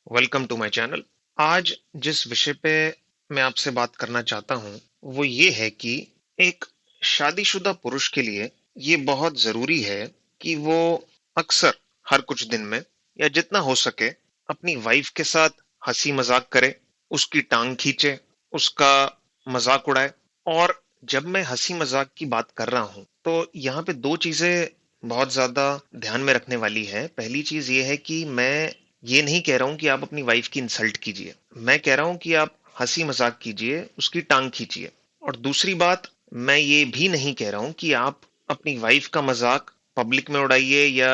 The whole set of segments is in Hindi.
Welcome to my channel. आज जिस विषय पे मैं आपसे बात करना चाहता हूँ वो ये है कि एक शादीशुदा पुरुष के लिए ये बहुत जरूरी है कि वो अक्सर हर कुछ दिन में या जितना हो सके अपनी वाइफ के साथ हंसी मजाक करे, उसकी टांग खींचे, उसका मजाक उड़ाए। और जब मैं हंसी मजाक की बात कर रहा हूँ तो यहाँ पे दो चीजें बहुत ज्यादा ध्यान में रखने वाली है। पहली चीज ये है कि मैं ये नहीं कह रहा हूं कि आप अपनी वाइफ की इंसल्ट कीजिए, मैं कह रहा हूं कि आप हंसी मजाक कीजिए, उसकी टांग खींचिए। और दूसरी बात, मैं ये भी नहीं कह रहा हूं कि आप अपनी वाइफ का मजाक पब्लिक में उड़ाइए या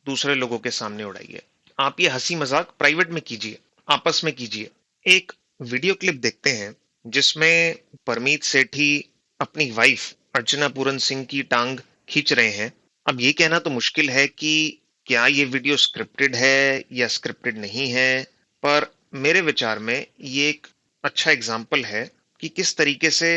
दूसरे लोगों के सामने उड़ाइए। आप ये हंसी मजाक प्राइवेट में कीजिए, आपस में कीजिए। एक वीडियो क्लिप देखते हैं जिसमें परमीत सेठी अपनी वाइफ अर्चना पूरन सिंह की टांग खींच रहे हैं। अब ये कहना तो मुश्किल है कि क्या ये वीडियो स्क्रिप्टेड है या स्क्रिप्टेड नहीं है, पर मेरे विचार में ये एक अच्छा एग्जाम्पल है कि किस तरीके से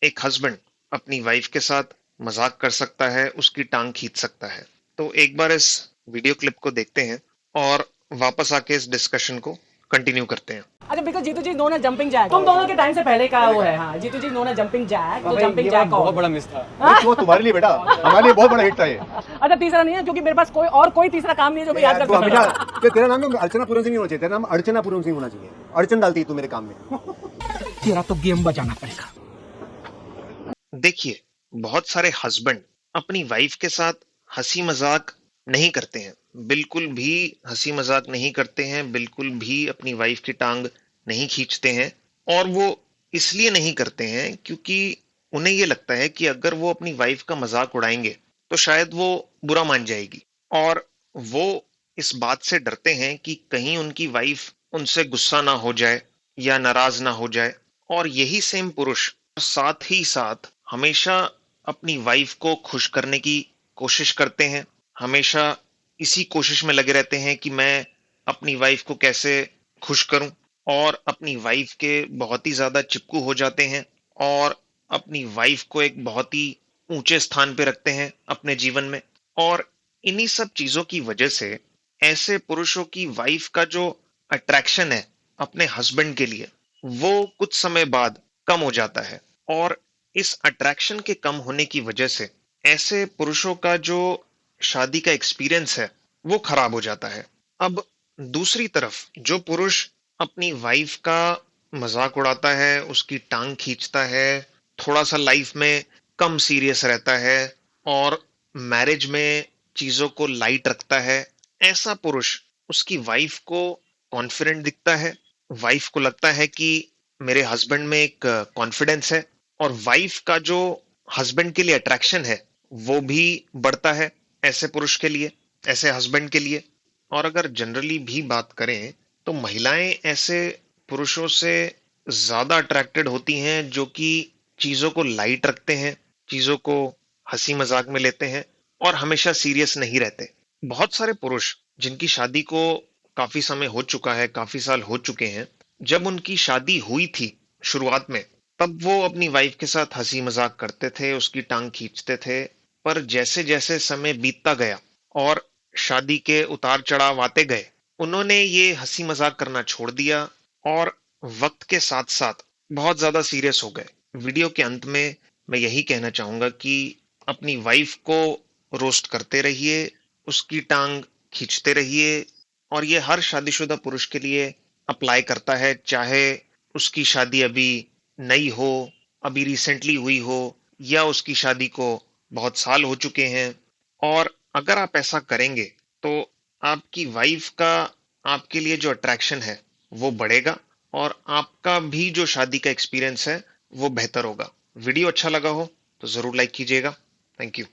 एक हस्बैंड अपनी वाइफ के साथ मजाक कर सकता है, उसकी टांग खींच सकता है। तो एक बार इस वीडियो क्लिप को देखते हैं और वापस आके इस डिस्कशन को कंटिन्यू करते हैं। अच्छा, बिकॉज जीतू जी नोन है जंपिंग जैक, तुम दोनों के टाइम से पहले का वो है। हाँ, जीतू जी नोन है जंपिंग जैक, तो जंपिंग जैक बहुत बड़ा मिस था। वो तुम्हारे लिए बेटा, हमारे लिए बहुत बड़ा हिट था ये। अच्छा, तीसरा नहीं है क्योंकि मेरे पास कोई तीसरा काम नहीं है जो मैं याद कर तो सकता हमेशा तेरा नाम ना अर्चना पूरन सिंह नहीं होना चाहिए, तेरा नाम अर्चना पूरन सिंह होना चाहिए। अर्चन डालती है तू मेरे काम में। तेरा तो गेम बजाना पड़ेगा। देखिए, बहुत सारे हस्बैंड अपनी वाइफ के साथ हंसी मजाक नहीं करते हैं, बिल्कुल भी हंसी मजाक नहीं करते हैं, बिल्कुल भी अपनी वाइफ की टांग नहीं खींचते हैं। और वो इसलिए नहीं करते हैं क्योंकि उन्हें ये लगता है कि अगर वो अपनी वाइफ का मजाक उड़ाएंगे तो शायद वो बुरा मान जाएगी। और वो इस बात से डरते हैं कि कहीं उनकी वाइफ उनसे गुस्सा ना हो जाए या नाराज ना हो जाए। और यही सेम पुरुष साथ ही साथ हमेशा अपनी वाइफ को खुश करने की कोशिश करते हैं, हमेशा इसी कोशिश में लगे रहते हैं कि मैं अपनी वाइफ को कैसे खुश करूं। और अपनी वाइफ के बहुत ही ज्यादा चिपकू हो जाते हैं और अपनी वाइफ को एक बहुत ही ऊंचे स्थान पे रखते हैं अपने जीवन में। और इन्हीं सब चीजों की वजह से ऐसे पुरुषों की वाइफ का जो अट्रैक्शन है अपने हस्बैंड के लिए, वो कुछ समय बाद कम हो जाता है। और इस अट्रैक्शन के कम होने की वजह से ऐसे पुरुषों का जो शादी का एक्सपीरियंस है वो खराब हो जाता है। अब दूसरी तरफ जो पुरुष अपनी वाइफ का मजाक उड़ाता है, उसकी टांग खींचता है, थोड़ा सा लाइफ में कम सीरियस रहता है और मैरिज में चीजों को लाइट रखता है, ऐसा पुरुष उसकी वाइफ को कॉन्फिडेंट दिखता है। वाइफ को लगता है कि मेरे हस्बैंड में एक कॉन्फिडेंस है। और वाइफ का जो हस्बैंड के लिए अट्रैक्शन है वो भी बढ़ता है ऐसे पुरुष के लिए, ऐसे हस्बैंड के लिए। और अगर जनरली भी बात करें तो महिलाएं ऐसे पुरुषों से ज्यादा अट्रैक्टेड होती हैं जो कि चीजों को लाइट रखते हैं, चीजों को हंसी मजाक में लेते हैं और हमेशा सीरियस नहीं रहते। बहुत सारे पुरुष जिनकी शादी को काफी समय हो चुका है, काफी साल हो चुके हैं, जब उनकी शादी हुई थी शुरुआत में, तब वो अपनी वाइफ के साथ हंसी मजाक करते थे, उसकी टांग खींचते थे। पर जैसे जैसे समय बीतता गया और शादी के उतार चढ़ाव आते गए, उन्होंने ये हंसी मजाक करना छोड़ दिया और वक्त के साथ साथ बहुत ज्यादा सीरियस हो गए। वीडियो के अंत में मैं यही कहना चाहूंगा कि अपनी वाइफ को रोस्ट करते रहिए, उसकी टांग खींचते रहिए। और ये हर शादीशुदा पुरुष के लिए अप्लाई करता है, चाहे उसकी शादी अभी नई हो, अभी रिसेंटली हुई हो, या उसकी शादी को बहुत साल हो चुके हैं। और अगर आप ऐसा करेंगे तो आपकी वाइफ का आपके लिए जो अट्रैक्शन है वो बढ़ेगा और आपका भी जो शादी का एक्सपीरियंस है वो बेहतर होगा। वीडियो अच्छा लगा हो तो जरूर लाइक कीजिएगा। Thank you.